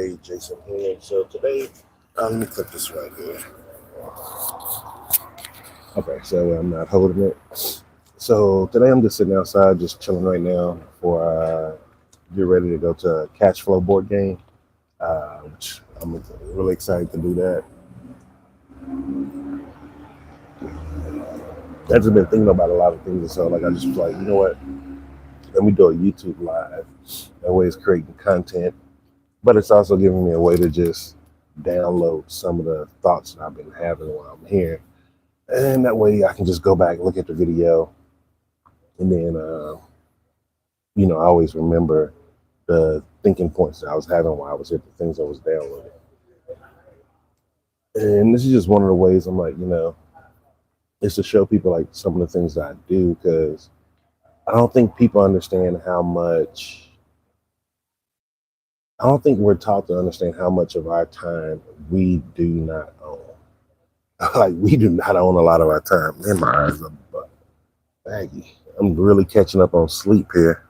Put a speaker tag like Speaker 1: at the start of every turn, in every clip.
Speaker 1: Hey, Jason here. So today, let me click this right here. Okay, so I'm not holding it. So today I'm just sitting outside, just chilling right now before I get ready to go to a cash flow board game, which I'm really excited to do that. I've just been thinking about a lot of things, and so like I just was like, you know what? Let me do a YouTube live. That way, it's creating content, but it's also giving me a way to just download some of the thoughts that I've been having while I'm here. And that way I can just go back, look at the video, and then, I always remember the thinking points that I was having while I was here, the things I was downloading. And this is just one of the ways I'm like, it's to show people like some of the things that I do, because I don't think people understand how much, I don't think we're taught to understand how much of our time we do not own. Like, we do not own a lot of our time. Man, my eyes are baggy. I'm really catching up on sleep here.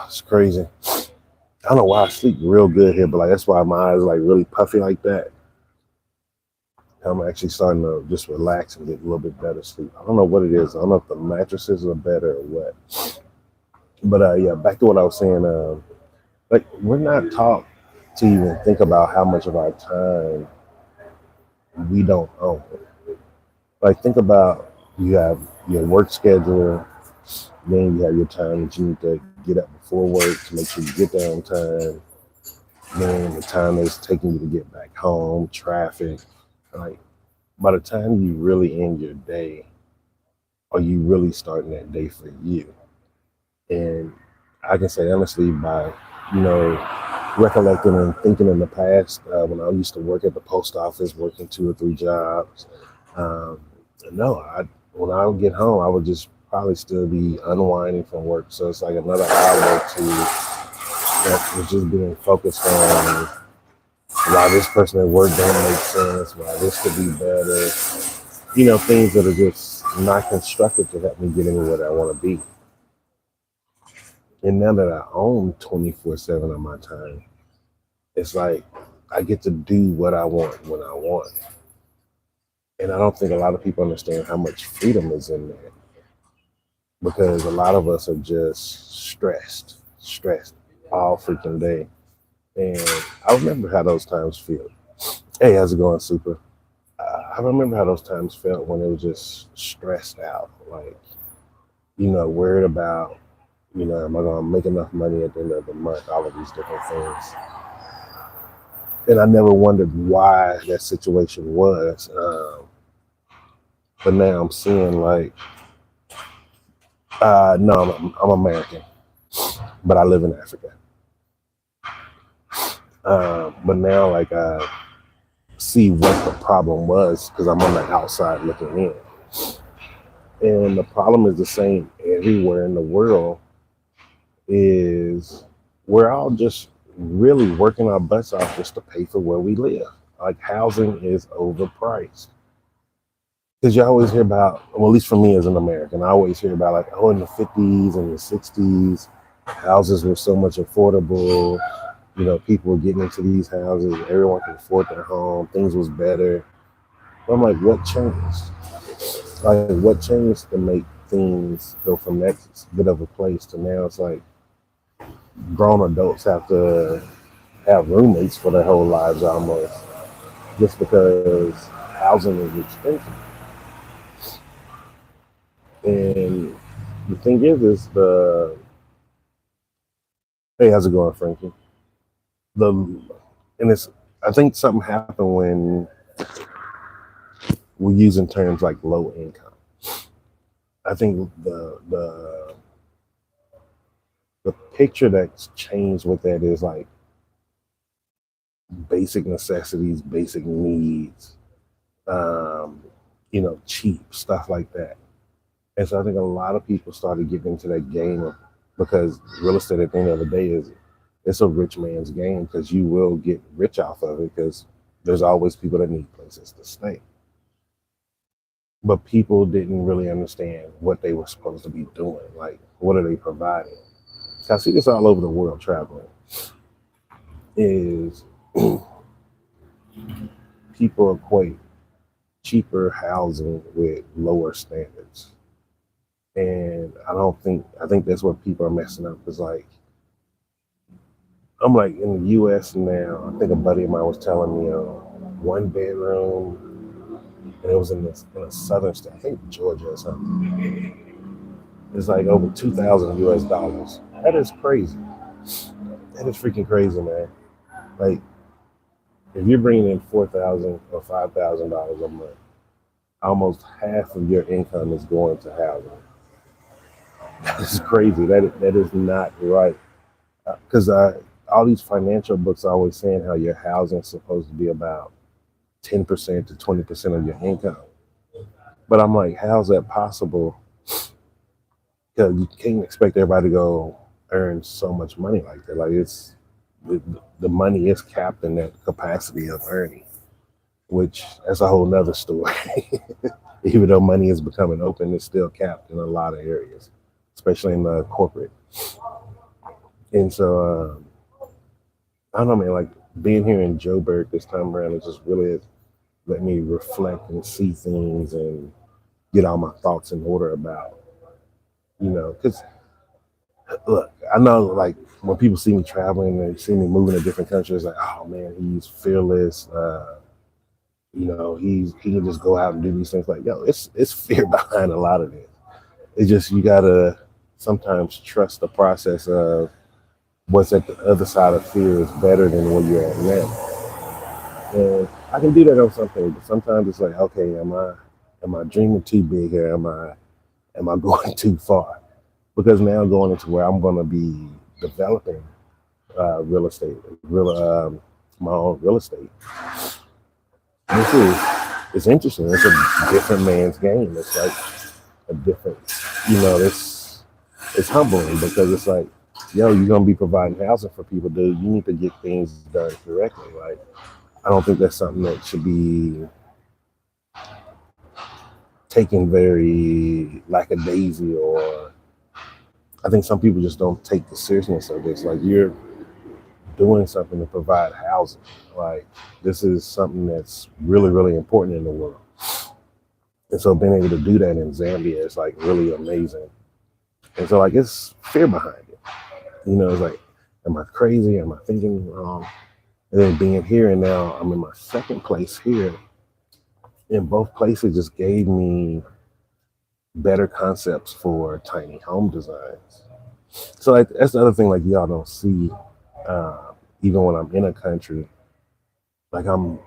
Speaker 1: It's crazy. I don't know why I sleep real good here, but like that's why my eyes like really puffy like that. I'm actually starting to just relax and get a little bit better sleep. I don't know what it is. I don't know if the mattresses are better or what. But yeah, back to what I was saying. Like, we're not taught to even think about how much of our time we don't own. Like, think about, you have your work schedule, then you have your time that you need to get up before work to make sure you get there on time. Then the time that it's taking you to get back home, traffic. Like, by the time you really end your day, are you really starting that day for you? And I can say honestly, by recollecting and thinking in the past, when I used to work at the post office, working 2 or 3 jobs, um, no, when I would get home, I would just probably still be unwinding from work. So it's like another hour or two that was just being focused on why this person at work don't make sense, why this could be better, things that are just not constructive to help me get anywhere that I want to be. And now that I own 24/7 of my time, it's like I get to do what I want when I want. And I don't think a lot of people understand how much freedom is in there, because a lot of us are just stressed all freaking day. And I remember how those times feel. Hey, how's it going, Super? I remember how those times felt when it was just stressed out, like, worried about, am I going to make enough money at the end of the month, all of these different things. And I never wondered why that situation was. But now I'm seeing like, no, I'm American, but I live in Africa. But now, like, I see what the problem was because I'm on the outside looking in. And the problem is the same everywhere in the world, is we're all just really working our butts off just to pay for where we live. Like, housing is overpriced. Because you always hear about, well, at least for me as an American, I always hear about like, oh, in the 50s and the 60s, houses were so much affordable. People were getting into these houses. Everyone could afford their home. Things was better. But I'm like, what changed? Like, what changed to make things go from that bit of a place to now it's like grown adults have to have roommates for their whole lives almost, just because housing is expensive. And the thing is hey, how's it going, Frankie? And it's, I think something happened when we're using terms like low income. I think the picture that's changed with that is like basic necessities, basic needs, cheap stuff like that. And so I think a lot of people started getting into that game because real estate at the end of the day it's a rich man's game, because you will get rich off of it because there's always people that need places to stay. But people didn't really understand what they were supposed to be doing. Like, what are they providing? So I see this all over the world traveling. is people equate cheaper housing with lower standards. And I think that's what people are messing up. Because, like, I'm like in the US now, I think a buddy of mine was telling me, one bedroom, and it was in a southern state, I think Georgia or something. It's like over 2,000 US dollars. That is crazy. That is freaking crazy, man. Like, if you're bringing in 4,000 or $5,000 a month, almost half of your income is going to housing. That's crazy. That is not right. Because all these financial books are always saying how your housing is supposed to be about 10% to 20% of your income. But I'm like, how's that possible? Because you can't expect everybody to go earn so much money like that. Like, the money is capped in that capacity of earning, which that's a whole nother story. Even though money is becoming open, it's still capped in a lot of areas, especially in the corporate. And so, I don't know, man, like being here in Joburg this time around, it just really let me reflect and see things and get all my thoughts in order about, because look, I know, like, when people see me traveling and they see me moving to different countries, like, oh man, he's fearless. He can just go out and do these things. Like, yo, it's fear behind a lot of it. It's just you gotta sometimes trust the process of what's at the other side of fear is better than where you're at now. And I can do that on some things, but sometimes it's like, okay, am I dreaming too big here? Am I going too far? Because now I'm going into where I'm going to be developing real estate, my own real estate. This is it's interesting. It's a different man's game. It's like a different, it's humbling because it's like, yo, you're gonna be providing housing for people, dude. You need to get things done correctly. Like, I don't think that's something that should be taken very lackadaisy, or I think some people just don't take the seriousness of this. Like, you're doing something to provide housing. Like, this is something that's really, really important in the world. And so being able to do that in Zambia is like really amazing. And so, like, it's fear behind it. It's like, am I crazy? Am I thinking wrong? And then being here, and now I'm in my second place here. And both places just gave me better concepts for tiny home designs. So, like, that's the other thing, like, y'all don't see, even when I'm in a country, like, I'm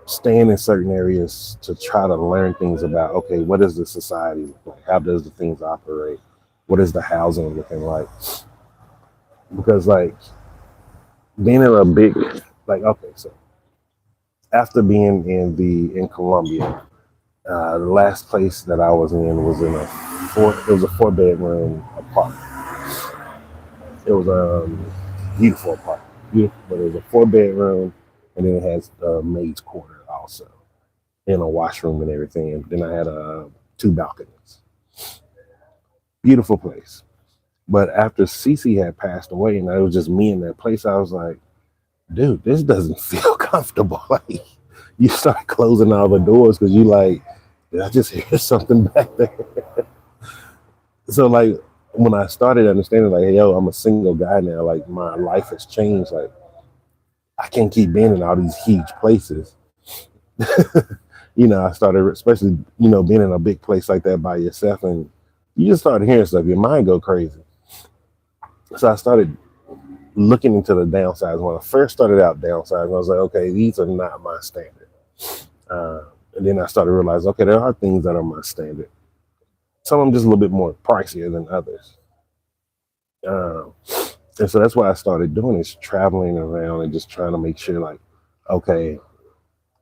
Speaker 1: staying in certain areas to try to learn things about, okay, what does the society look like? How does the things operate? What is the housing looking like? Because, like, being in a big, like, okay, so after being in Colombia, the last place that I was in was it was a 4 bedroom apartment. It was a beautiful apartment, beautiful, but it was a 4 bedroom, and then it has a maid's quarter also, and a washroom and everything. And then I had two balconies. Beautiful place. But after Cece had passed away, and it was just me in that place, I was like, dude, this doesn't feel comfortable. Like, you start closing all the doors because you like, did I just hear something back there? So, like, when I started understanding, like, hey, yo, I'm a single guy now. Like, my life has changed. Like, I can't keep being in all these huge places. I started, especially, being in a big place like that by yourself, and you just started hearing stuff. Your mind go crazy. So I started looking into the downsides. When I first started out downsizing, I was like, okay, these are not my standard. And then I started realizing, okay, there are things that are my standard. Some of them just a little bit more pricier than others. And so that's what I started doing, is traveling around and just trying to make sure, like, okay,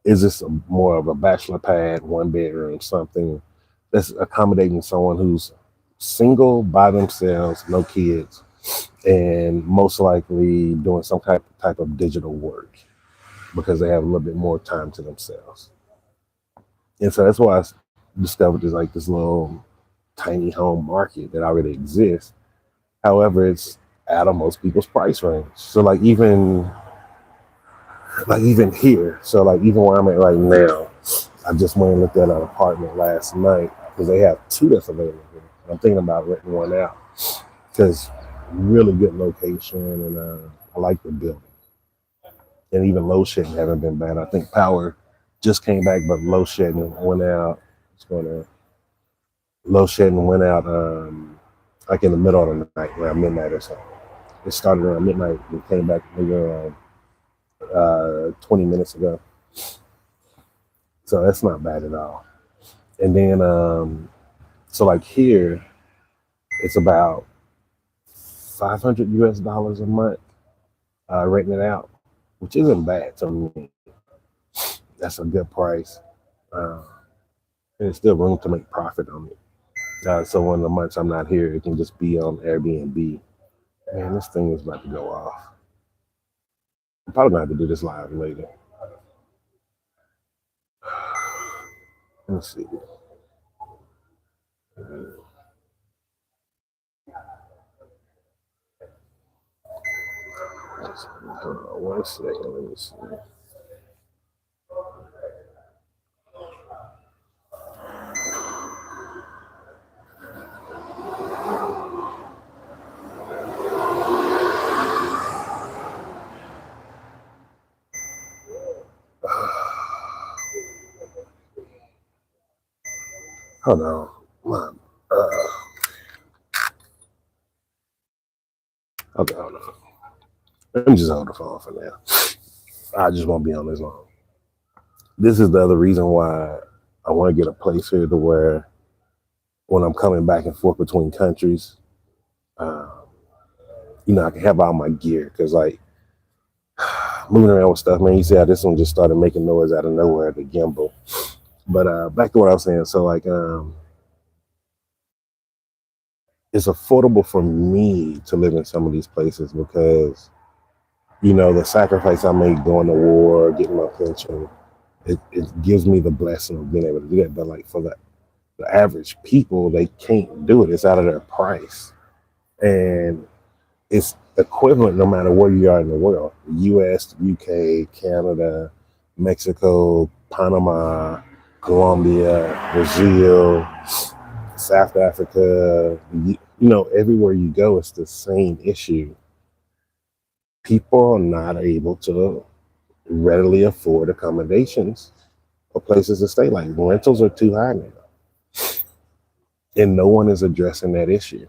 Speaker 1: is this more of a bachelor pad, 1 bedroom, something that's accommodating someone who's single, by themselves, no kids, and most likely doing some type of digital work because they have a little bit more time to themselves. And so that's why I discovered there's like this little tiny home market that already exists. However, it's out of most people's price range. So, like, even like even here. So like even where I'm at right now, I just went and looked at an apartment last night because they have two that's available here. I'm thinking about renting one out because really good location and I like the building. And even load shedding haven't been bad. I think power just came back, but load shedding went out. It's going to load shedding went out like in the middle of the night, around midnight or something. It started around midnight and came back maybe around 20 minutes ago. So that's not bad at all. And then so like here, it's about 500 US dollars a month renting it out, which isn't bad to me. That's a good price. Uh, and there's still room to make profit on it. So when the months I'm not here, it can just be on Airbnb. Man, this thing is about to go off. I'm probably gonna have to do this live later. Let's see. Hold on 1 second. Let me see. Hold on. Okay, hold on. Let me just hold the phone for now. I just won't be on this long. This is the other reason why I want to get a place here to where when I'm coming back and forth between countries, I can have all my gear. Because, like, moving around with stuff, man, you see how this one just started making noise out of nowhere, the gimbal. But back to what I was saying. So, like, it's affordable for me to live in some of these places because, the sacrifice I made going to war, getting my pension, it gives me the blessing of being able to do that. But like for the average people, they can't do it. It's out of their price. And it's equivalent no matter where you are in the world. US, UK, Canada, Mexico, Panama, Colombia, Brazil, South Africa, everywhere you go, it's the same issue. People are not able to readily afford accommodations or places to stay. Like rentals are too high now. And no one is addressing that issue.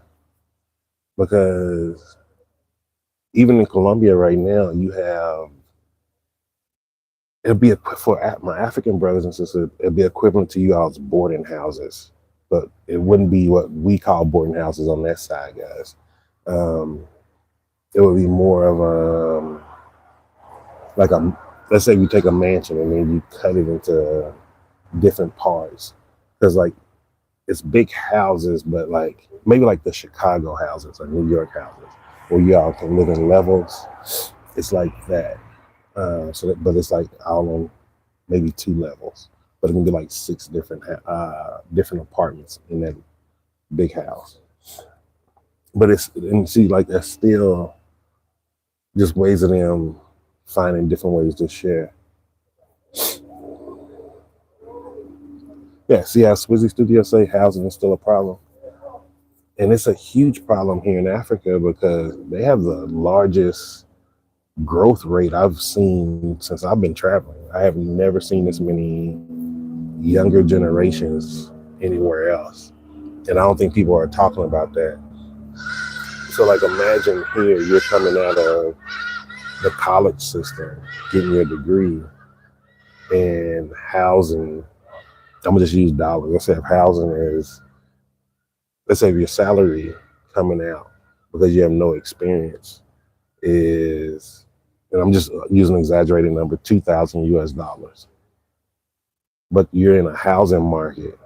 Speaker 1: Because even in Colombia right now, you have, it'll be for my African brothers and sisters, it'll be equivalent to you all's boarding houses. But it wouldn't be what we call boarding houses on that side, guys. It would be more of let's say we take a mansion and then you cut it into different parts. Because like it's big houses, but like maybe like the Chicago houses or New York houses where y'all can live in levels. It's like that. But it's like all on maybe 2 levels, but it can be like 6 different apartments in that big house. But that's still just ways of them finding different ways to share. Yeah, see how Swizzy Studios say housing is still a problem? And it's a huge problem here in Africa because they have the largest growth rate I've seen since I've been traveling. I have never seen this many younger generations anywhere else. And I don't think people are talking about that. So like imagine here, you're coming out of the college system, getting your degree, and housing, I'm gonna just use dollars. Let's say if housing is, let's say if your salary coming out because you have no experience is, and I'm just using an exaggerated number, 2,000 US dollars. But you're in a housing market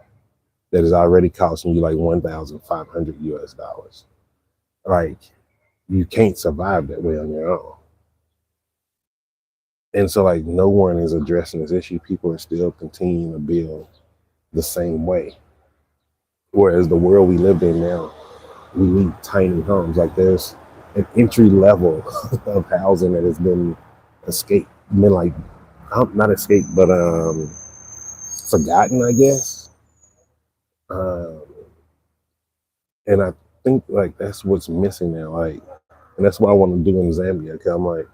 Speaker 1: that is already costing you like 1,500 US dollars. Like you can't survive that way on your own. And so like no one is addressing this issue. People are still continuing to build the same way. Whereas the world we live in now, we need tiny homes. Like there's an entry level of housing that has been escaped. been like, not escaped, but forgotten, I guess. Um, and I think like that's what's missing now. Like, and that's what I want to do in Zambia. Cause I'm like,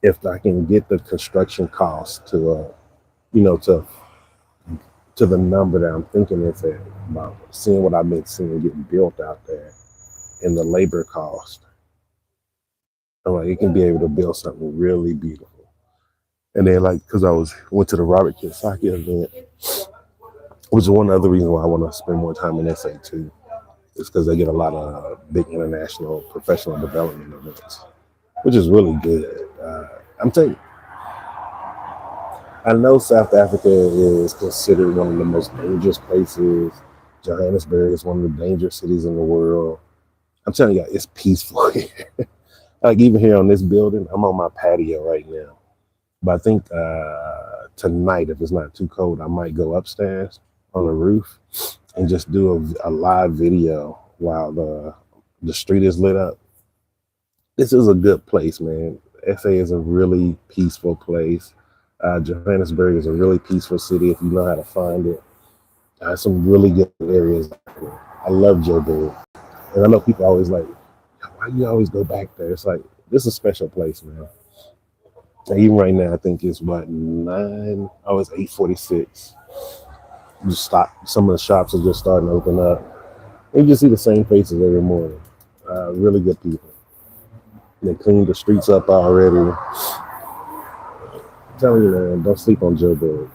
Speaker 1: if I can get the construction cost to, you know, to the number that I'm thinking it's at, about seeing what I've been seeing getting built out there, and the labor cost, I'm like, it can be able to build something really beautiful. And then like, cause went to the Robert Kiyosaki event, which is one other reason why I want to spend more time in SA too. Is because they get a lot of big international professional development events, which is really good. I'm telling you, I know South Africa is considered one of the most dangerous places. Johannesburg is one of the dangerous cities in the world. I'm telling you, it's peaceful here. Like even here on this building, I'm on my patio right now. But I think tonight, if it's not too cold, I might go upstairs on the roof and just do a live video while the street is lit up. This is a good place, man. SA is a really peaceful place. Johannesburg is a really peaceful city if you know how to find it. Some really good areas. I love Joburg. And I know people always like, why do you always go back there? It's like, this is a special place, man. And even right now, I think it's what, 9? Oh, it's 8:46. You stop. Some of the shops are just starting to open up. And you just see the same faces every morning. Really good people. They cleaned the streets up already. I'm telling you, man, don't sleep on Joburg.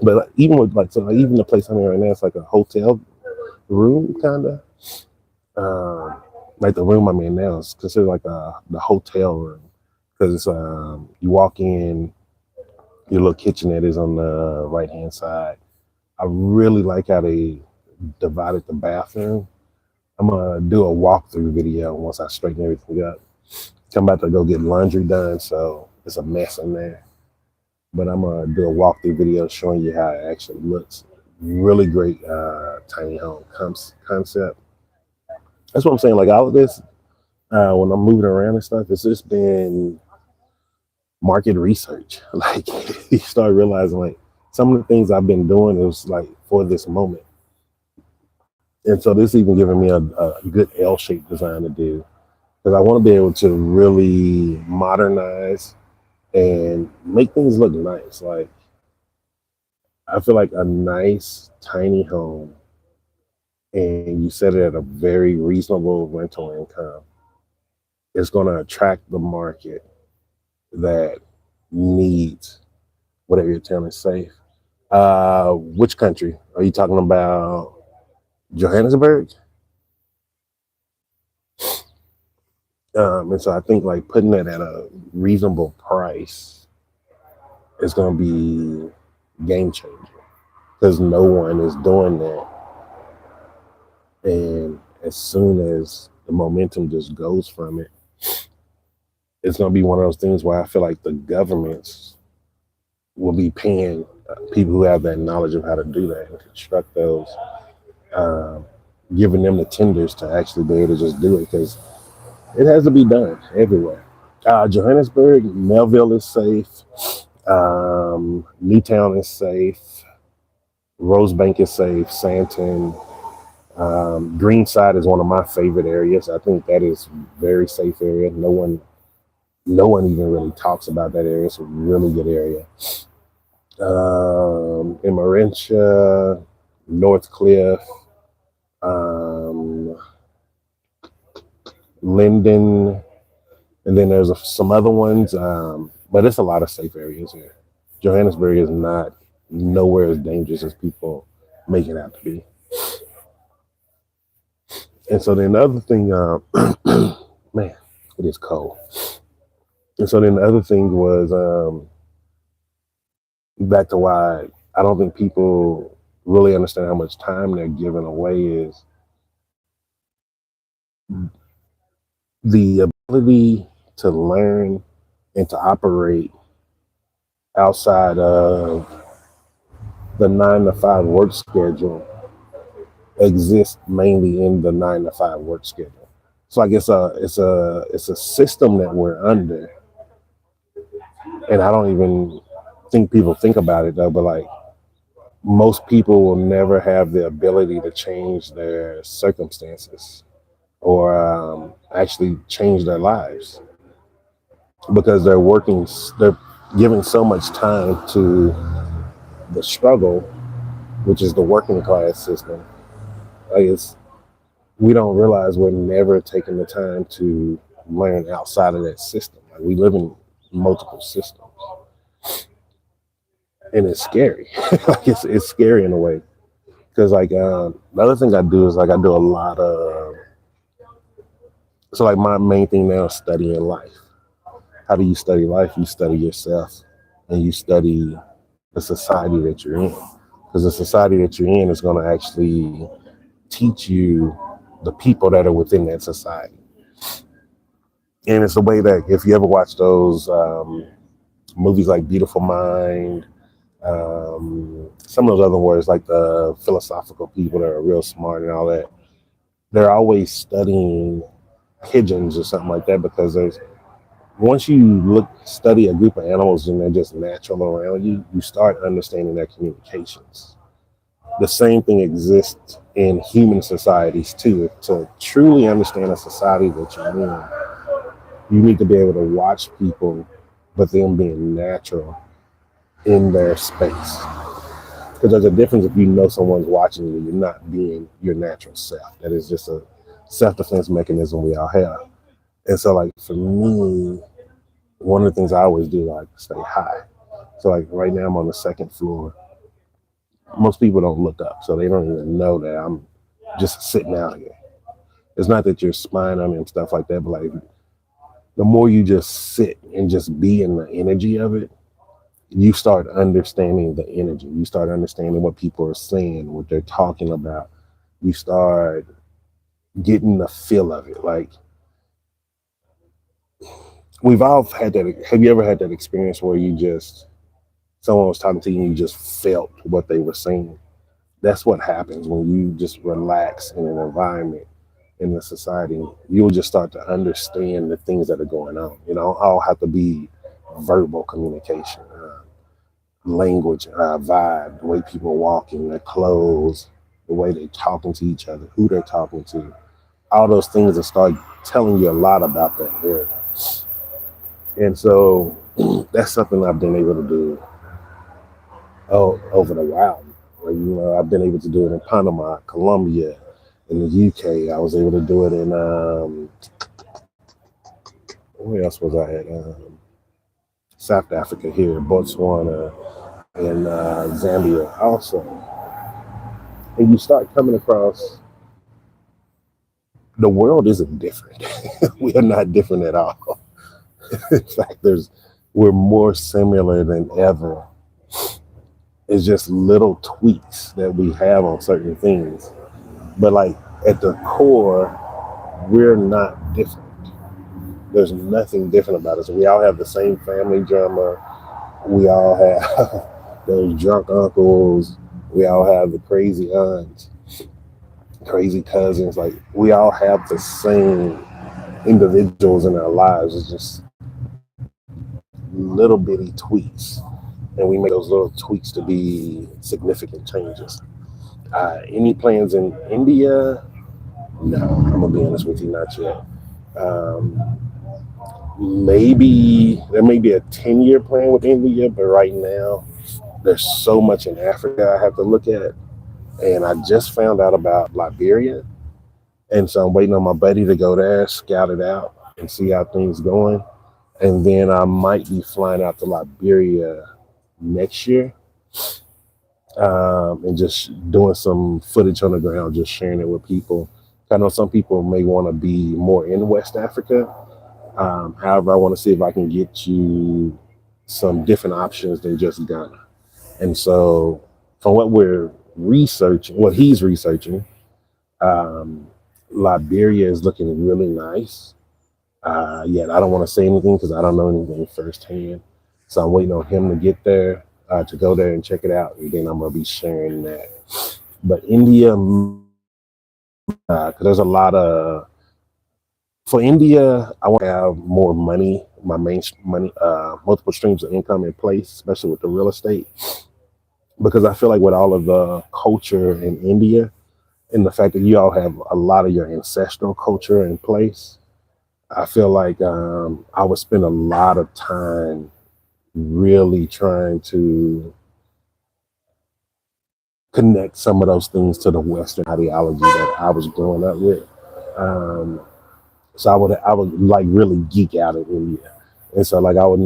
Speaker 1: But even with even the place I'm in right now, it's like a hotel room kind of. Like the room I'm in now is considered like the hotel room because it's you walk in, your little kitchenette is on the right hand side. I really like how they divided the bathroom. I'm gonna do a walkthrough video once I straighten everything up. I'm about to go get laundry done, so it's a mess in there. But I'm gonna do a walkthrough video showing you how it actually looks. Really great tiny home concept. That's what I'm saying. Like all of this, when I'm moving around and stuff, it's just been market research. Like you start realizing like some of the things I've been doing is like for this moment. And so this even giving me a good L-shaped design to do because I want to be able to really modernize and make things look nice. Like I feel like a nice tiny home and you set it at a very reasonable rental income, it's going to attract the market that needs whatever you're telling is safe. Which country are you talking about? Johannesburg? And so I think like putting it at a reasonable price is going to be game changing because no one is doing that. And as soon as the momentum just goes from it, it's going to be one of those things where I feel like the governments will be paying people who have that knowledge of how to do that and construct those, giving them the tenders to actually be able to just do it because it has to be done everywhere. Johannesburg, Melville is safe. Newtown is safe. Rosebank is safe. Sandton. Greenside is one of my favorite areas. I think that is a very safe area. No one even really talks about that area. It's a really good area. In Marentia, North Cliff, Linden, and then there's some other ones, but it's a lot of safe areas here. Johannesburg is not nowhere as dangerous as people make it out to be. And so then the other thing, man, it is cold. And so then the other thing was back to why I don't think people really understand how much time they're giving away is the ability to learn and to operate outside of the 9-to-5 work schedule exists mainly in the 9-to-5 work schedule. So I guess it's a system that we're under, and I don't even think people think about it though. But like most people will never have the ability to change their circumstances or actually change their lives because they're giving so much time to the struggle, which is the working class system. Like we don't realize we're never taking the time to learn outside of that system. Like we live in multiple systems, and it's scary. Like it's scary in a way because like the other thing I do is like I do a lot of so like my main thing now is studying life. How do you study life? You study yourself, and you study the society that you're in, because the society that you're in is going to actually teach you the people that are within that society. And it's the way that if you ever watch those movies like Beautiful Mind, some of those other words like the philosophical people that are real smart and all that, they're always studying pigeons or something like that because there's once you study a group of animals and they're just natural around you, you start understanding their communications. The same thing exists in human societies too. To truly understand a society that you're in, you need to be able to watch people, but them being natural in their space. Because there's a difference if you know someone's watching you, you're not being your natural self. That is just a self-defense mechanism we all have. And so like for me, one of the things I always do, like stay high. So like right now I'm on the second floor. Most people don't look up, so they don't even know that I'm just sitting out here. It's not that you're spying on me and stuff like that, but like the more you just sit and just be in the energy of it, you start understanding the energy. You start understanding what people are saying, what they're talking about. You start getting the feel of it. Like we've all had that. Have you ever had that experience where someone was talking to you and you just felt what they were saying? That's what happens when you just relax in an environment in the society. You'll just start to understand the things that are going on. You know, all have to be verbal communication, language, vibe, the way people are walking, their clothes, the way they're talking to each other, who they're talking to. All those things that start telling you a lot about that area. And so that's something I've been able to do over the while. Like, you know, I've been able to do it in Panama, Colombia, in the UK. I was able to do it in where else was I at? South Africa here, Botswana, and Zambia also. And you start coming across the world isn't different. We are not different at all. In fact, we're more similar than ever. It's just little tweaks that we have on certain things. But like at the core, we're not different. There's nothing different about us. We all have the same family drama. We all have those drunk uncles. We all have the crazy aunts, crazy cousins. Like we all have the same individuals in our lives. It's just little bitty tweaks, and we make those little tweaks to be significant changes. Any plans in India? No, I'm gonna be honest with you, not yet. Um, Maybe there may be a 10-year plan with India, but right now there's so much in Africa I have to look at. And I just found out about Liberia. And so I'm waiting on my buddy to go there, scout it out, and see how things going. And then I might be flying out to Liberia next year, and just doing some footage on the ground, just sharing it with people. I know some people may want to be more in West Africa. However, I want to see if I can get you some different options than just Ghana. And so, from what what he's researching, Liberia is looking really nice. Yet I don't want to say anything because I don't know anything firsthand. So I'm waiting on him to get there, to go there and check it out, and then I'm gonna be sharing that. But India, because there's a lot of For India, I want to have more money, my main money, multiple streams of income in place, especially with the real estate, because I feel like with all of the culture in India and the fact that you all have a lot of your ancestral culture in place, I feel like I would spend a lot of time really trying to connect some of those things to the Western ideology that I was growing up with. Um, so I would like really geek out in India, and so like I would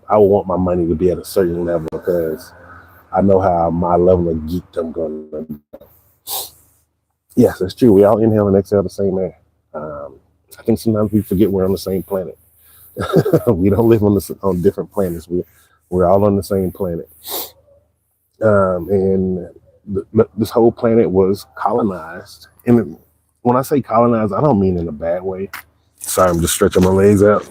Speaker 1: want my money to be at a certain level because I know how my level of geekdom going to. Yes, it's true. We all inhale and exhale the same air. Um, I think sometimes we forget we're on the same planet. We don't live on different planets. We're all on the same planet. And this whole planet was colonized. And when I say colonized, I don't mean in a bad way. Sorry, I'm just stretching my legs out.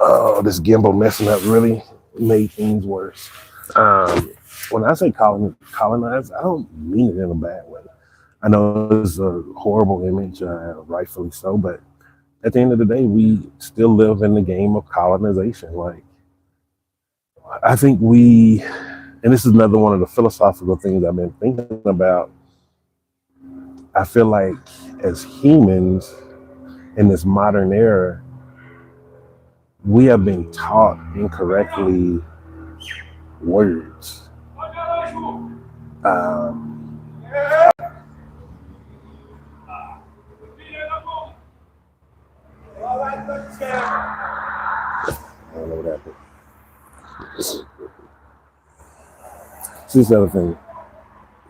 Speaker 1: Oh, this gimbal messing up really made things worse. Um, when I say colonized, I don't mean it in a bad way. I know it's a horrible image, rightfully so, but at the end of the day, we still live in the game of colonization. Like, I think and this is another one of the philosophical things I've been thinking about. I feel like as humans in this modern era, we have been taught incorrectly words. Um, I don't know what happened. So this other thing.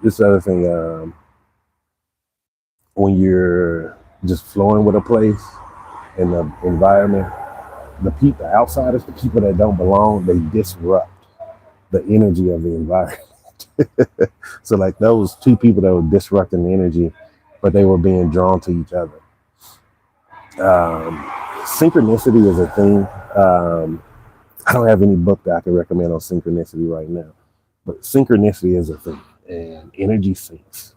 Speaker 1: This other thing. When you're just flowing with a place in the environment, the outsiders, the people that don't belong, they disrupt the energy of the environment. So like those two people that were disrupting the energy, but they were being drawn to each other. Synchronicity is a thing. I don't have any book that I can recommend on synchronicity right now, but synchronicity is a thing, and energy syncs.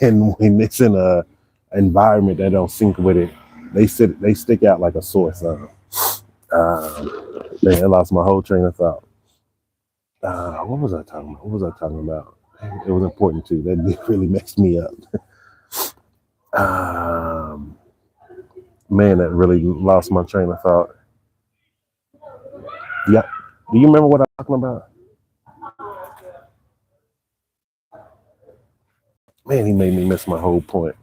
Speaker 1: And when it's in a environment that don't sync with it, they stick out like a sore thumb. Man, I lost my whole train of thought. What was I talking about? What was I talking about? It was important too. That really messed me up. Um, Man, that really lost my train of thought. Yeah, do you remember what I'm talking about? Man, he made me miss my whole point.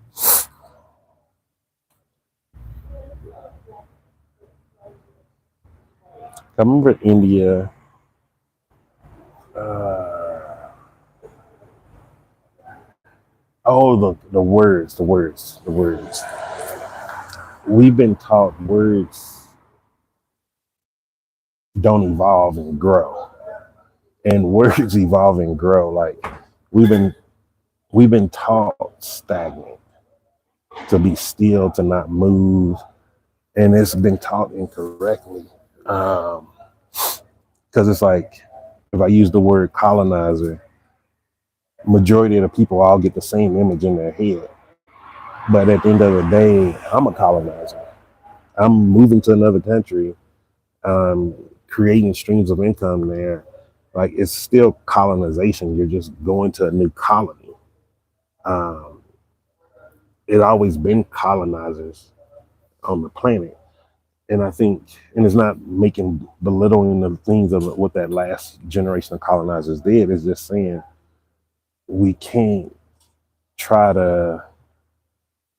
Speaker 1: I remember India. Uh, oh, the words, the words. We've been taught words don't evolve and grow, and words evolve and grow. Like we've been we've been taught stagnant, to be still, to not move, and it's been taught incorrectly. Um, because it's like if I use the word colonizer, majority of the people all get the same image in their head. But at the end of the day, I'm a colonizer. I'm moving to another country, creating streams of income there. Like it's still colonization. You're just going to a new colony. Um, it always been colonizers on the planet. And I think, and it's not making belittling the things of what that last generation of colonizers did. It's just saying we can't try to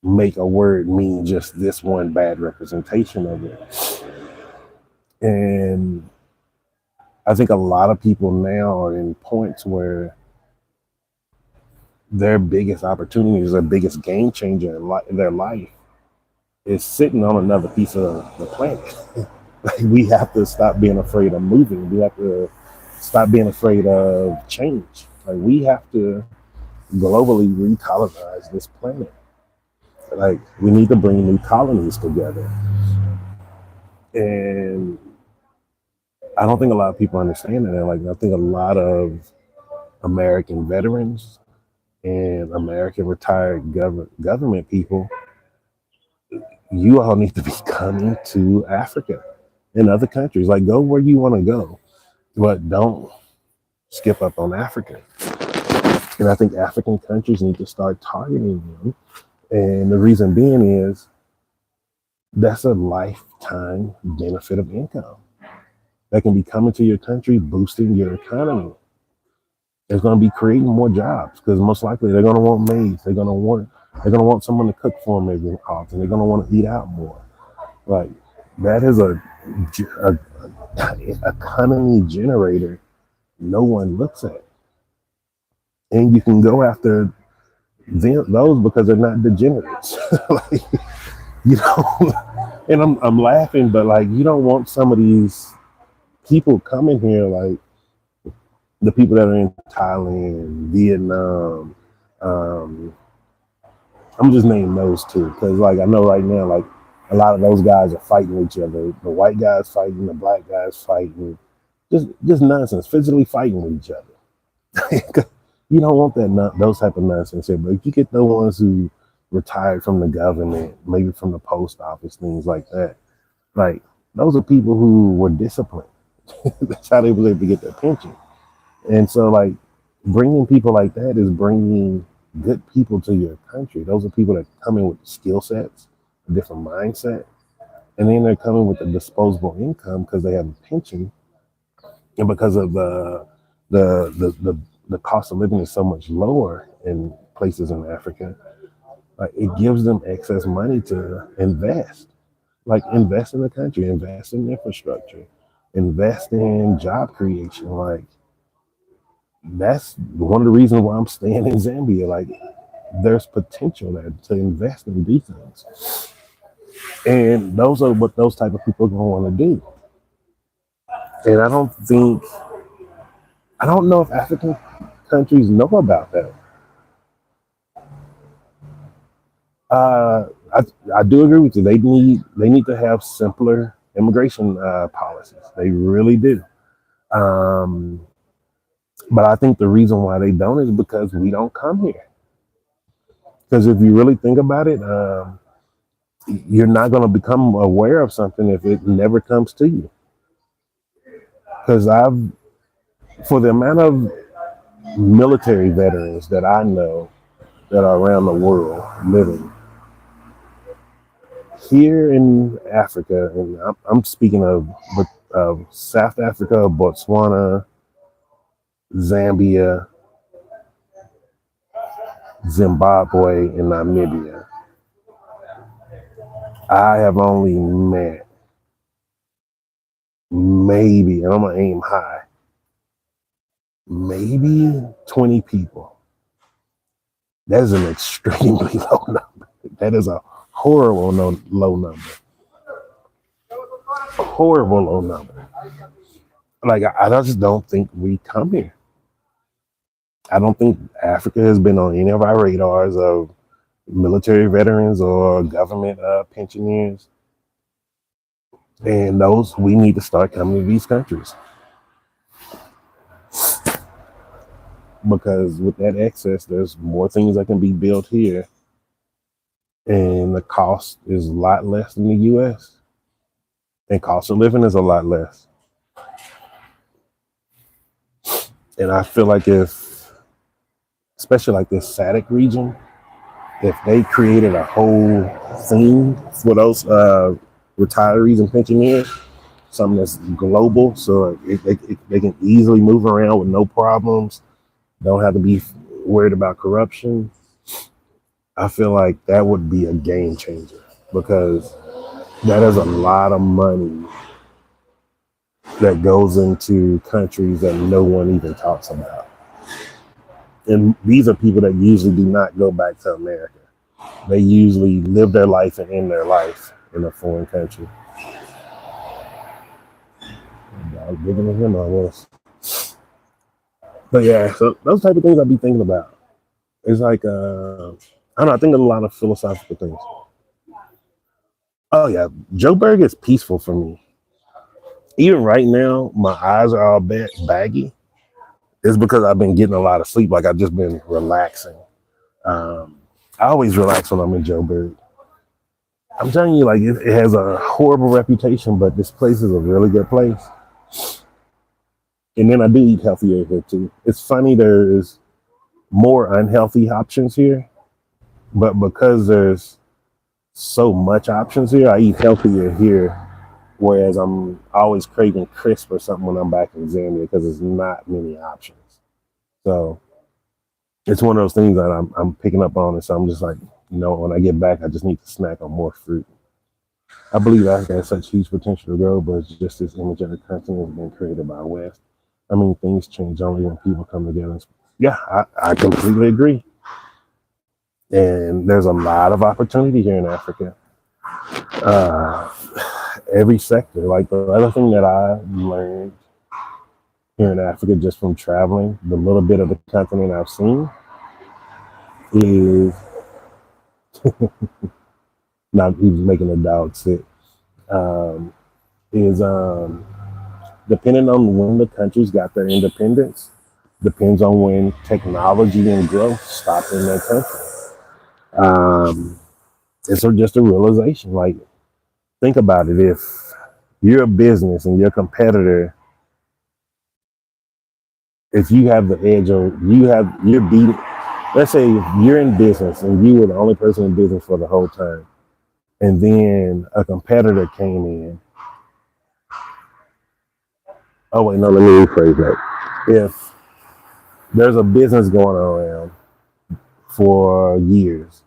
Speaker 1: make a word mean just this one bad representation of it. And I think a lot of people now are in points where their biggest opportunities, their biggest game changer in their life is sitting on another piece of the planet. Like we have to stop being afraid of moving. We have to stop being afraid of change. Like we have to globally recolonize this planet. Like we need to bring new colonies together. And I don't think a lot of people understand that. Like I think a lot of American veterans and American retired government people, you all need to be coming to Africa and other countries. Like, go where you want to go, but don't skip up on Africa. And I think African countries need to start targeting them. And the reason being is that's a lifetime benefit of income that can be coming to your country, boosting your economy. It's going to be creating more jobs because most likely they're going to want maids. They're going to want someone to cook for them every often. They're going to want to eat out more. Like, that is a economy generator no one looks at. And you can go after those because they're not degenerates. Like, you know, and I'm laughing, but like, you don't want some of these people coming here, like the people that are in Thailand, Vietnam. I'm just naming those two because, like, I know right now, like, a lot of those guys are fighting each other. The white guys fighting, the black guys fighting, just nonsense, physically fighting with each other. You don't want those type of nonsense here. But if you get the ones who retired from the government, maybe from the post office, things like that, like, those are people who were disciplined. That's how they were able to get their pension. And so, like, bringing people like that is bringing good people to your country. Those are people that come in with skill sets, a different mindset, and then they're coming with a disposable income because they have a pension, and because of the cost of living is so much lower in places in Africa, like, it gives them excess money to invest. Like, invest in the country, invest in infrastructure, invest in job creation. Like, that's one of the reasons why I'm staying in Zambia. Like, there's potential there to invest and do things. And those are what those type of people are going to want to do. And I don't know if African countries know about that. I do agree with you. They need to have simpler immigration policies. They really do. Um, but I think the reason why they don't is because we don't come here. Because if you really think about it, you're not going to become aware of something if it never comes to you. Because for the amount of military veterans that I know that are around the world living here in Africa, and I'm speaking of South Africa, Botswana, Zambia, Zimbabwe, and Namibia. I have only met maybe, and I'm gonna aim high, maybe 20 people. That is an extremely low number. That is a horrible low number. Horrible low number. Like, I just don't think we come here. I don't think Africa has been on any of our radars of military veterans or government pensioners. And those, we need to start coming to these countries. Because with that excess, there's more things that can be built here. And the cost is a lot less than the US. And cost of living is a lot less. And I feel like especially like this SADC region, if they created a whole thing for those retirees and pensioners, something that's global, so they can easily move around with no problems, don't have to be worried about corruption, I feel like that would be a game changer, because that is a lot of money that goes into countries that no one even talks about. And these are people that usually do not go back to America. They usually live their life and end their life in a foreign country. I was bigger than him, I was. But yeah, so those type of things I'd be thinking about. It's like, I don't know, I think of a lot of philosophical things. Oh yeah, Joburg is peaceful for me. Even right now, my eyes are all baggy. It's because I've been getting a lot of sleep. Like, I've just been relaxing. I always relax when I'm in Joburg. I'm telling you, like it has a horrible reputation, but this place is a really good place. And then I do eat healthier here too. It's funny there's more unhealthy options here, but because there's so much options here, I eat healthier here. Whereas I'm always craving crisp or something when I'm back in Zambia because there's not many options. So it's one of those things that I'm picking up on, and so I'm just like, when I get back, I just need to snack on more fruit. I believe Africa has such huge potential to grow, but it's just this image of the continent has been created by West. I mean, things change only when people come together. Yeah, I completely agree. And there's a lot of opportunity here in Africa. Uh, every sector. Like the other thing that I learned here in Africa just from traveling, the little bit of the continent I've seen is not even making a dog sick. Um, is depending on when the countries got their independence, depends on when technology and growth stopped in their country. It's just a realization. Like, think about it. If you're a business and your competitor, if you have the edge or you're beating, let's say if you're in business and you were the only person in business for the whole time, and then a competitor came in. Oh wait, no, let me rephrase that. If there's a business going around for years,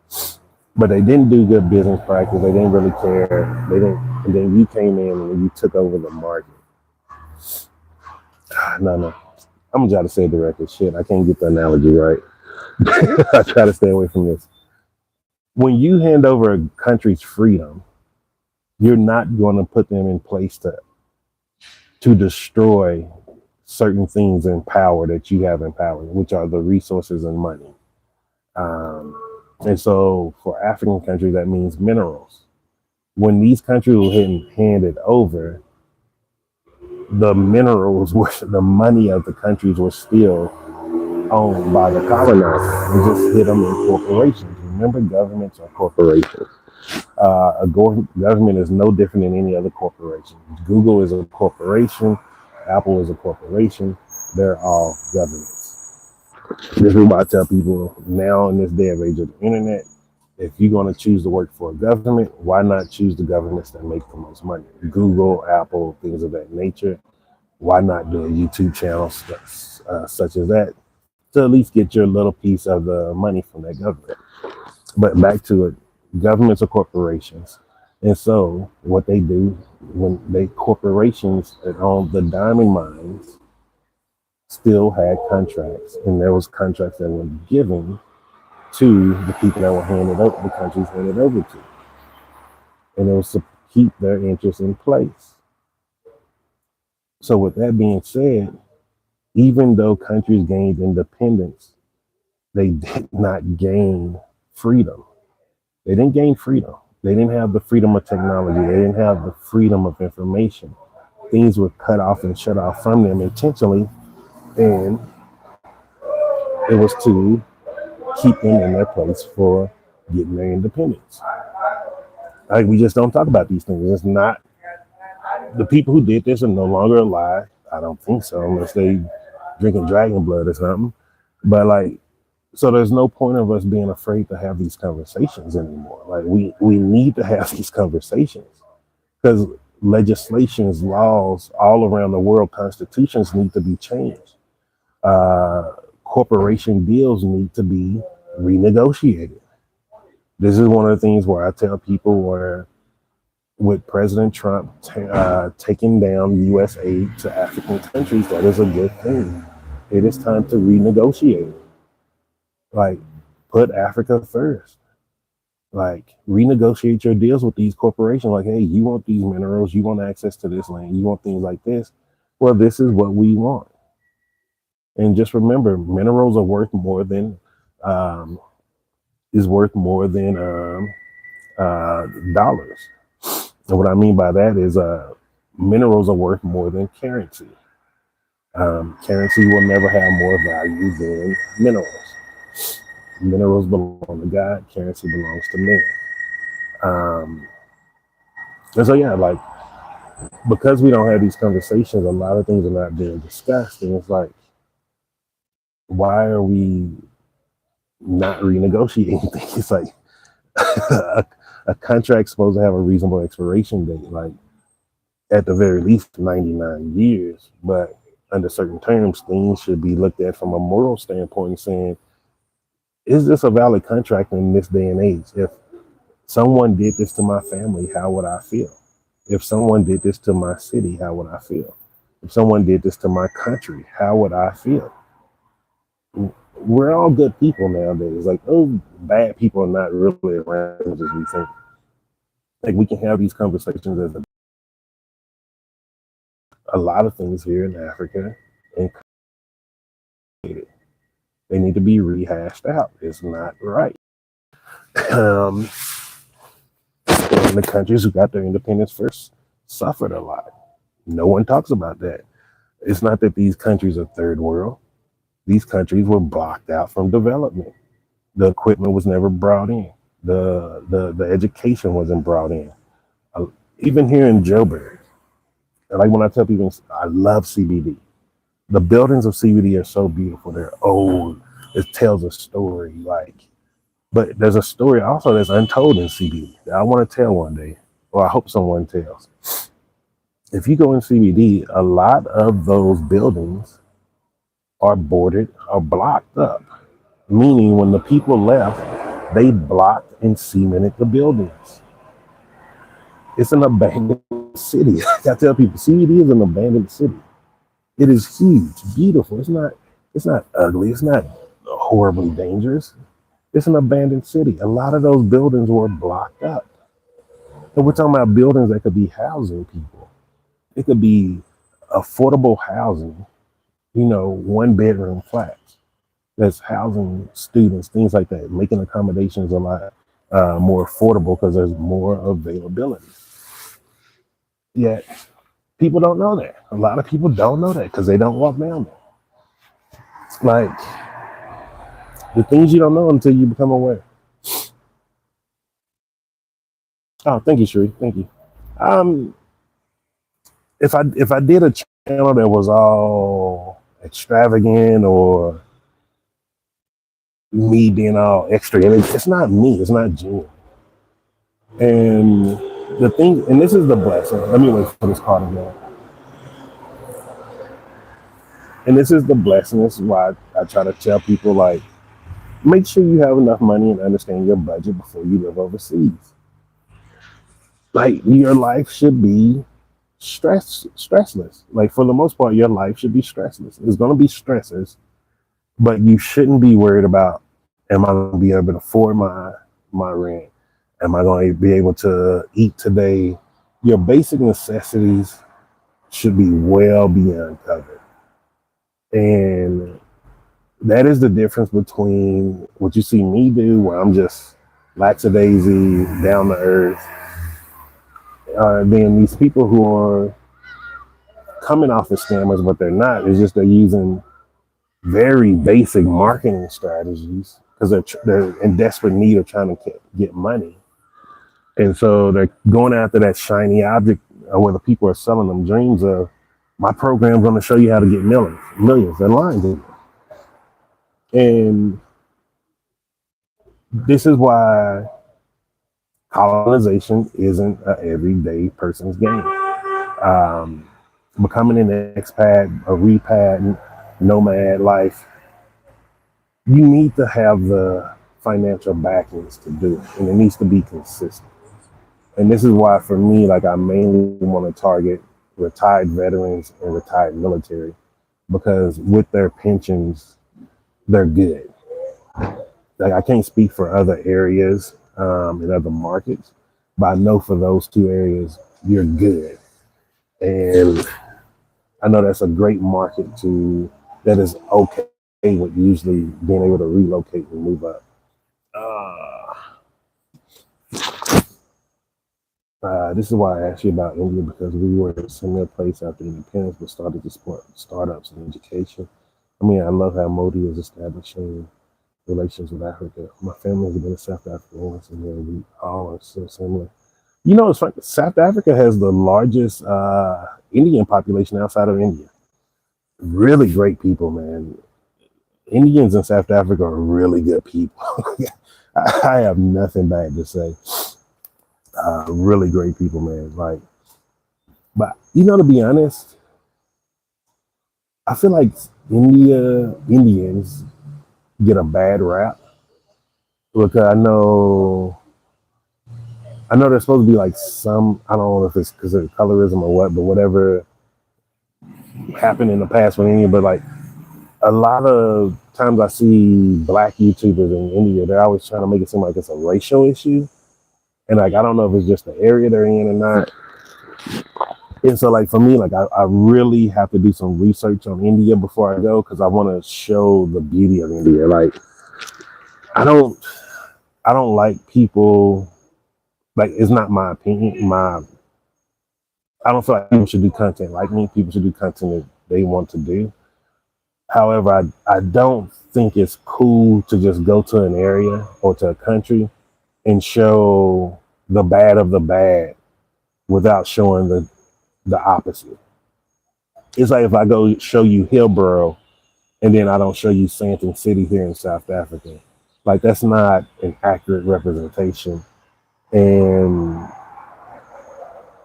Speaker 1: but they didn't do good business practice, they didn't really care, they didn't, and then you came in and you took over the market. No, I'm gonna try to say it directly. Shit, I can't get the analogy right. I try to stay away from this. When you hand over a country's freedom, you're not going to put them in place to destroy certain things in power that you have in power, which are the resources and money. And so for African countries, that means minerals. When these countries were handed over, the minerals were the money of the countries was still owned by the colonizers. We just hit them in corporations. Remember, governments are corporations. A government is no different than any other corporation. Google is a corporation. Apple is a corporation. They're all governments. This is what I tell people now in this day of age of the internet. If you're going to choose to work for a government, why not choose the governments that make the most money? Google, Apple, things of that nature. Why not do a YouTube channel such as that to at least get your little piece of the money from that government? But back to it, governments are corporations. And so what they do when corporations that own the diamond mines still had contracts, and there was contracts that were given to the people that were handed over, the countries handed over to. And it was to keep their interests in place. So with that being said, even though countries gained independence, they did not gain freedom. They didn't gain freedom. They didn't have the freedom of technology. They didn't have the freedom of information. Things were cut off and shut off from them intentionally, and it was to keep them in their place for getting their independence. Like, we just don't talk about these things. It's not, the people who did this are no longer alive. I don't think so, unless they drinking dragon blood or something. But like, so there's no point of us being afraid to have these conversations anymore. Like, we need to have these conversations because legislations, laws all around the world, constitutions need to be changed. Corporation deals need to be renegotiated. This is one of the things where I tell people where with President Trump taking down U.S. aid to African countries, that is a good thing. It is time to renegotiate. Like, put Africa first. Like, renegotiate your deals with these corporations. Like, hey, you want these minerals, you want access to this land, you want things like this. Well, this is what we want. And just remember, minerals are worth more than dollars. And what I mean by that is minerals are worth more than currency. Currency will never have more value than minerals. Minerals belong to God. Currency belongs to man. And so yeah, like because we don't have these conversations, a lot of things are not being discussed, and it's like, why are we not renegotiating things? It's like a, a contract's supposed to have a reasonable expiration date, like at the very least 99 years. But under certain terms, things should be looked at from a moral standpoint, saying, is this a valid contract in this day and age? If someone did this to my family, how would I feel? If someone did this to my city, how would I feel? If someone did this to my country, how would I feel? We're all good people nowadays. Like, those bad people are not really around as we think. Like, we can have these conversations as a lot of things here in Africa, and they need to be rehashed out. It's not right. Um, and the countries who got their independence first suffered a lot. No one talks about that. It's not that these countries are third world. These countries were blocked out from development. The equipment was never brought in. The education wasn't brought in. Even here in Joburg, like when I tell people I love CBD, the buildings of CBD are so beautiful. They're old. It tells a story. But there's a story also that's untold in CBD that I want to tell one day, or I hope someone tells. If you go in CBD, a lot of those buildings are boarded or blocked up, meaning when the people left, they blocked and cemented the buildings. It's an abandoned city. I tell people, CBD is an abandoned city. It is huge, beautiful. It's not ugly. It's not horribly dangerous. It's an abandoned city. A lot of those buildings were blocked up. And we're talking about buildings that could be housing people. It could be affordable housing, 1 bedroom flats that's housing students, things like that, making accommodations a lot more affordable because there's more availability. Yet people don't know that. A lot of people don't know that because they don't walk down there. Like, the things you don't know until you become aware. Oh, thank you, Sheree. Thank you. Um, if I did a channel that was all extravagant or me being all extra, and it's not me. It's not genuine. And the thing, and this is the blessing. Let me wait for this card again. And this is the blessing. This is why I try to tell people, like, make sure you have enough money and understand your budget before you live overseas. Like, your life should be stressless. Like, for the most part, your life should be stressless. There's going to be stressors, but you shouldn't be worried about, am I going to be able to afford my rent? Am I going to be able to eat today? Your basic necessities should be well beyond covered. And that is the difference between what you see me do, where I'm just lackadaisy, down to earth, then these people who are coming off as scammers, but they're not. It's just they're using very basic marketing strategies because they're in desperate need of trying to get money. And so they're going after that shiny object where the people are selling them dreams of, my program's going to show you how to get millions. They're lying to you. And this is why colonization isn't an everyday person's game. Becoming an expat, a repat, nomad life, you need to have the financial backings to do it, and it needs to be consistent. And this is why, for me, like, I mainly want to target retired veterans and retired military, because with their pensions, they're good. Like, I can't speak for other areas in other markets, but I know for those two areas, you're good. And I know that's a great market that is okay with usually being able to relocate and move up. This is why I asked you about India, because we were in a similar place after independence, but started to support startups and education. I mean, I love how Modi is establishing relations with Africa. My family has been in South Africa once, and we all are so similar. You know, it's funny. South Africa has the largest Indian population outside of India. Really great people, man. Indians in South Africa are really good people. I have nothing bad to say. Really great people, man. Like, but you know, to be honest, I feel like Indians get a bad rap because I know there's supposed to be like some, I don't know if it's because of colorism or what, but whatever happened in the past with India, but like a lot of times I see black YouTubers in India, they're always trying to make it seem like it's a racial issue. And like I don't know if it's just the area they're in or not. And so like for me, like I really have to do some research on India before I go because I want to show the beauty of India. Like I don't I don't like people like it's not my opinion. I don't feel like people should do content like me. People should do content that they want to do. However, I don't think it's cool to just go to an area or to a country and show the bad of the bad without showing the opposite. It's like if I go show you Hillborough and then I don't show you Sandton City here in South Africa. Like that's not an accurate representation. And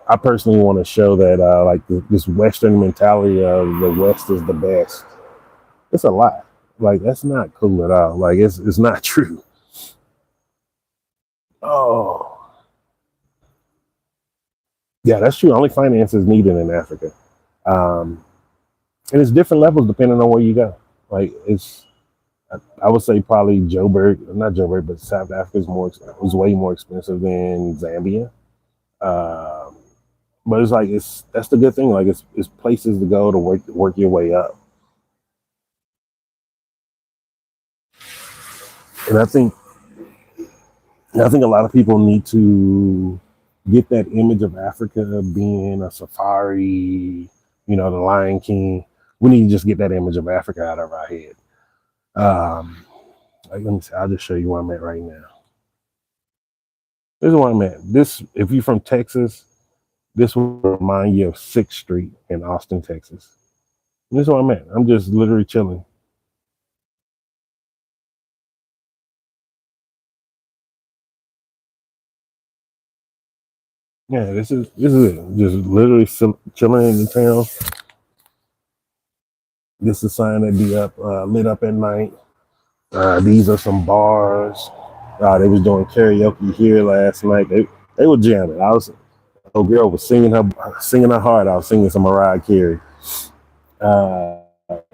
Speaker 1: I personally want to show that like this Western mentality of the West is the best. It's a lie. Like that's not cool at all. Like it's not true. Oh, yeah, that's true. Only finance is needed in Africa, um, and it's different levels depending on where you go. Like I would say probably Joburg, not Joburg, but South Africa is way more expensive than Zambia. Um, but it's like that's the good thing. Like it's places to go to work your way up. And I think a lot of people need to get that image of Africa being a safari, the Lion King. We need to just get that image of Africa out of our head. Um, like, let me see. I'll just show you where I'm at right now. This is where I'm at. If you're from Texas, this will remind you of 6th Street in Austin, Texas. And this is where I'm at. I'm just literally chilling. Yeah, this is it. Just literally chilling in the town. This is a sign that be up lit up at night. These are some bars. They was doing karaoke here last night. They were jamming. Oh girl was singing her heart out, singing some Mariah Carey. Uh,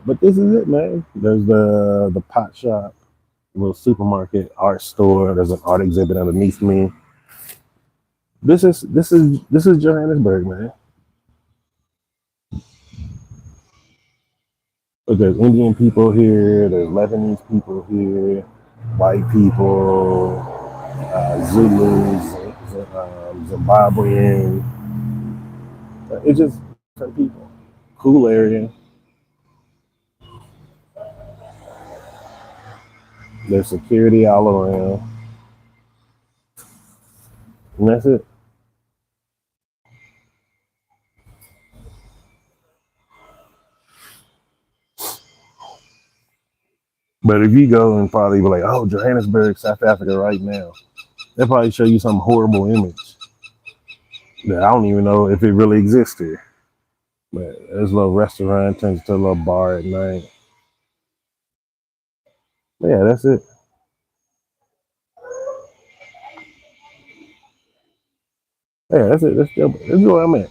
Speaker 1: but this is it, man. There's the pot shop, little supermarket, art store. There's an art exhibit underneath me. This is Johannesburg, man. But there's Indian people here. There's Lebanese people here. White people, Zulus, Zimbabwean. It's just different people. Cool area. There's security all around, and that's it. But if you go and probably be like, "Oh, Johannesburg, South Africa, right now," they'll probably show you some horrible image that I don't even know if it really exists here. But there's a little restaurant turns to a little bar at night. But yeah, that's it. Yeah, that's it. That's where I'm at.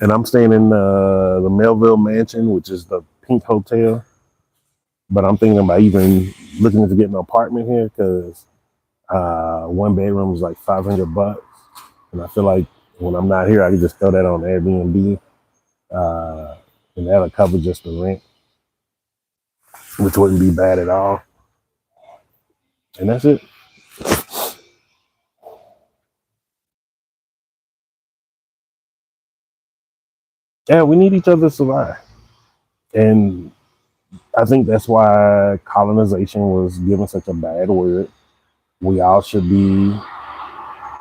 Speaker 1: And I'm staying in the Melville Mansion, which is the Pink Hotel. But I'm thinking about even looking into getting an apartment here because one bedroom is like $500, and I feel like when I'm not here, I can just throw that on Airbnb, uh, and that'll cover just the rent, which wouldn't be bad at all. And that's it. Yeah, we need each other to survive, and I think that's why colonization was given such a bad word. We all should be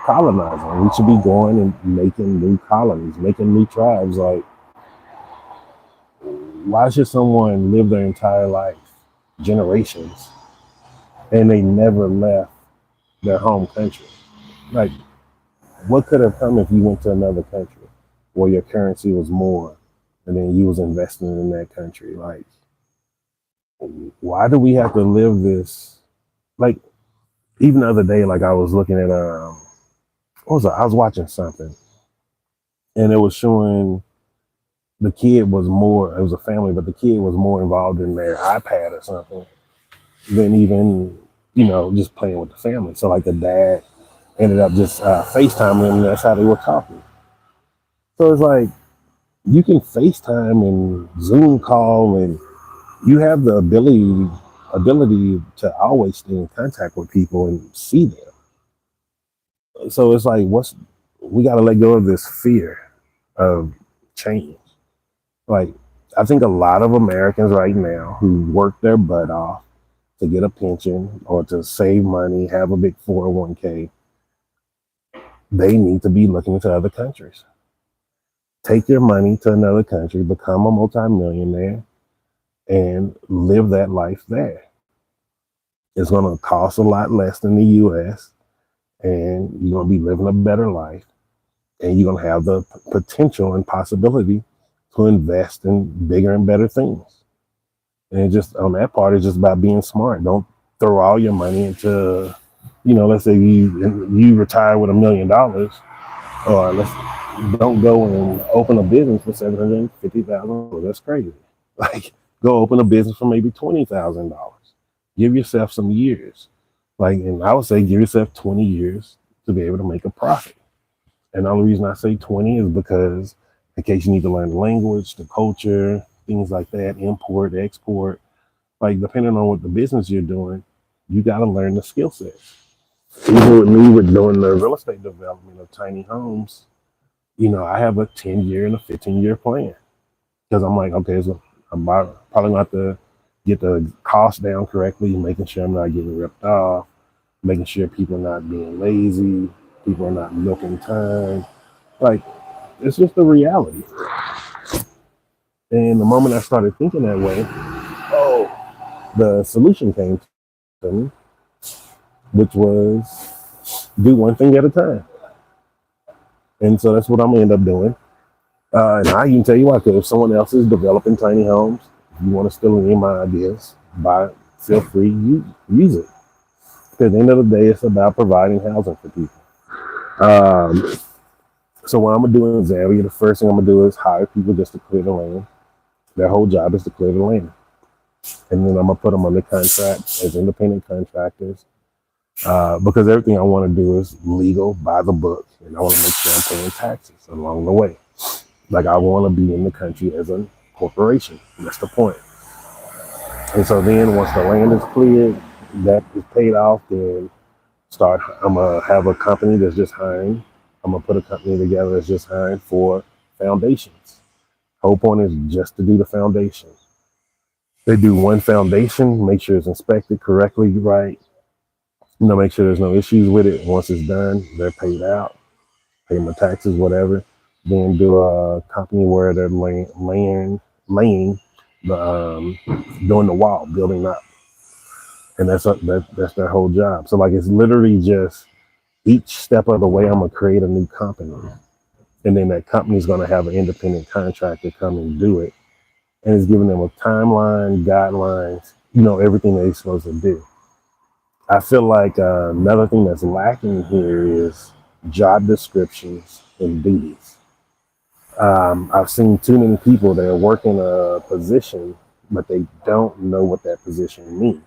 Speaker 1: colonizing. We should be going and making new colonies, making new tribes. Like, why should someone live their entire life, generations, and they never left their home country? Like, what could have come if you went to another country where your currency was more and then you was investing in that country? Like, why do we have to live this? Like, even the other day, like I was looking at what was it? I was watching something and it was showing the kid was more, it was a family, but the kid was more involved in their iPad or something than even, just playing with the family. So like the dad ended up just FaceTiming them, and that's how they were talking. So it's like, you can FaceTime and Zoom call, and you have the ability to always stay in contact with people and see them. So it's like, we got to let go of this fear of change. Like, I think a lot of Americans right now who work their butt off to get a pension or to save money, have a big 401k, they need to be looking to other countries. Take your money to another country, become a multimillionaire, and live that life there. It's going to cost a lot less than the US, and you're going to be living a better life, and you're going to have the potential and possibility to invest in bigger and better things. And just on that part, it's just about being smart. Don't throw all your money into, let's say you retire with $1 million, or don't go and open a business for $750,000. That's crazy. Like, go open a business for maybe $20,000. Give yourself some years. Like, and I would say give yourself 20 years to be able to make a profit. And the only reason I say 20 is because in case you need to learn the language, the culture, things like that, import, export, like depending on what the business you're doing, you got to learn the skill sets. Even with me with doing the real estate development of tiny homes, I have a 10-year and a 15-year plan because I'm like, okay, so I'm probably going to have to get the cost down correctly, making sure I'm not getting ripped off, making sure people are not being lazy, people are not milking time. Like, it's just the reality. And the moment I started thinking that way, the solution came to me, which was do one thing at a time. And so that's what I'm gonna end up doing. And I can tell you why, because if someone else is developing tiny homes, if you want to steal any of my ideas, feel free, use it. Because at the end of the day, it's about providing housing for people. So what I'm gonna do in Zambia, the first thing I'm gonna do is hire people just to clear the land. Their whole job is to clear the land. And then I'm gonna put them under contract as independent contractors. Because everything I want to do is legal, by the book, and I want to make sure I'm paying taxes along the way. Like, I want to be in the country as a corporation. That's the point. And so then once the land is cleared, that is paid off, then I'm going to have a company that's just hiring. I'm going to put a company together that's just hiring for foundations. Whole point is just to do the foundation. They do one foundation, make sure it's inspected correctly, right? Make sure there's no issues with it. Once it's done, they're paid out, pay my taxes, whatever. Then do a company where they're laying doing the wall, building up, and that's their whole job. So like, it's literally just each step of the way, I'm gonna create a new company, and then that company is gonna have an independent contractor come and do it, and it's giving them a timeline, guidelines, everything they're supposed to do. I feel like another thing that's lacking here is job descriptions and duties. I've seen too many people that are working a position, but they don't know what that position means.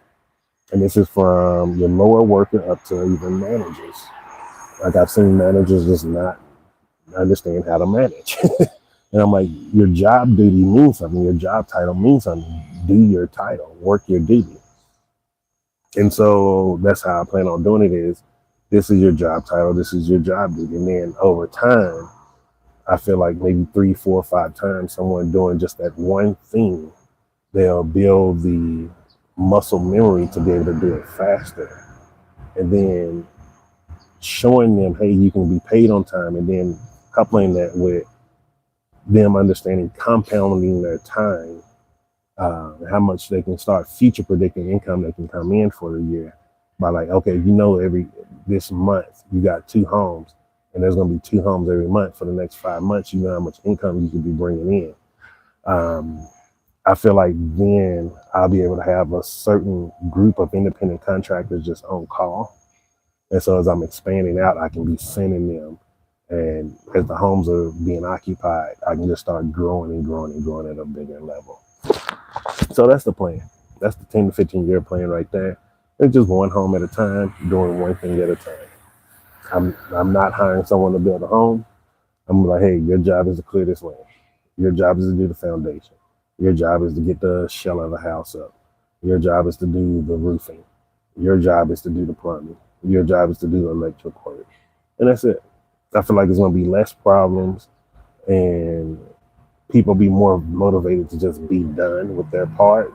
Speaker 1: And this is from your lower worker up to even managers. Like, I've seen managers just not understand how to manage. And I'm like, your job duty means something. Your job title means something. Do your title, work your duty. And so that's how I plan on doing it is, this is your job title, this is your job duty. And then over time, I feel like maybe 3, 4, 5 times someone doing just that one thing, they'll build the muscle memory to be able to do it faster. And then showing them, hey, you can be paid on time, and then coupling that with them understanding compounding their time, how much they can start future predicting income that can come in for the year by like, okay, every this month you got 2 homes, and there's going to be 2 homes every month for the next 5 months. You know how much income you could be bringing in. I feel like then I'll be able to have a certain group of independent contractors just on call. And so as I'm expanding out, I can be sending them. And as the homes are being occupied, I can just start growing and growing and growing at a bigger level. So that's the plan. That's the 10 to 15 year plan right there. It's just one home at a time, doing one thing at a time. I'm not hiring someone to build a home. I'm like, hey, your job is to clear this land. Your job is to do the foundation. Your job is to get the shell of the house up. Your job is to do the roofing. Your job is to do the plumbing. Your job is to do the electric work. And that's it. I feel like there's going to be less problems and people be more motivated to just be done with their part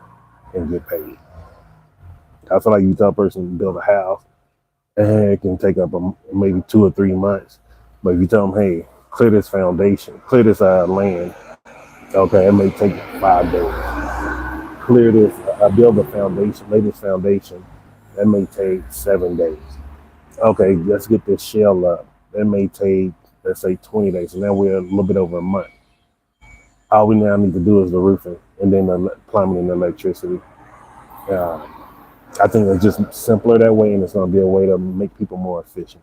Speaker 1: and get paid. I feel like you tell a person to build a house, and it can take up maybe 2 or 3 months. But if you tell them, hey, clear this foundation, clear this land, okay, it may take 5 days. Clear this, build a foundation, lay this foundation, that may take 7 days. Okay, let's get this shell up. That may take, let's say, 20 days. And now we're a little bit over a month. All we now need to do is the roofing and then the plumbing and the electricity. I think it's just simpler that way, and it's going to be a way to make people more efficient.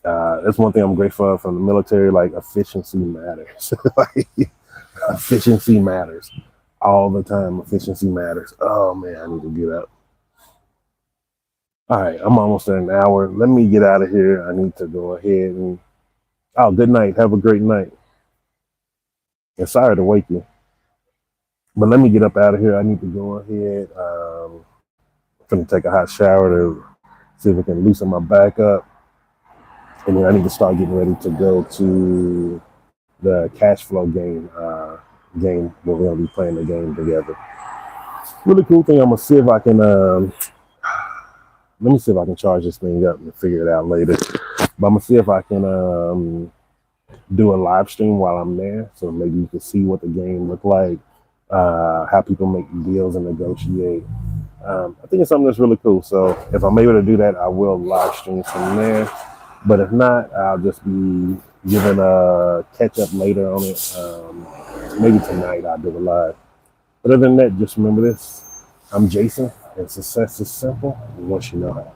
Speaker 1: That's one thing I'm grateful for from the military. Like, efficiency matters. Like, efficiency matters all the time. Efficiency matters. Oh man, I need to get up. All right, I'm almost at an hour. Let me get out of here. I need to go ahead and. Oh, good night. Have a great night. And sorry to wake you, but let me get up out of here. I need to go ahead. I'm gonna take a hot shower to see if I can loosen my back up, and then I need to start getting ready to go to the cash flow game where we're gonna be playing the game together. Really cool thing. I'm gonna see if I can let me see if I can charge this thing up and figure it out later. But I'm gonna see if I can do a live stream while I'm there, so maybe you can see what the game look like, how people make deals and negotiate. I think it's something that's really cool. So if I'm able to do that, I will live stream from there. But if not, I'll just be giving a catch up later on it. Maybe tonight I'll do a live. But other than that, just remember this. I'm Jason, and success is simple once you know how.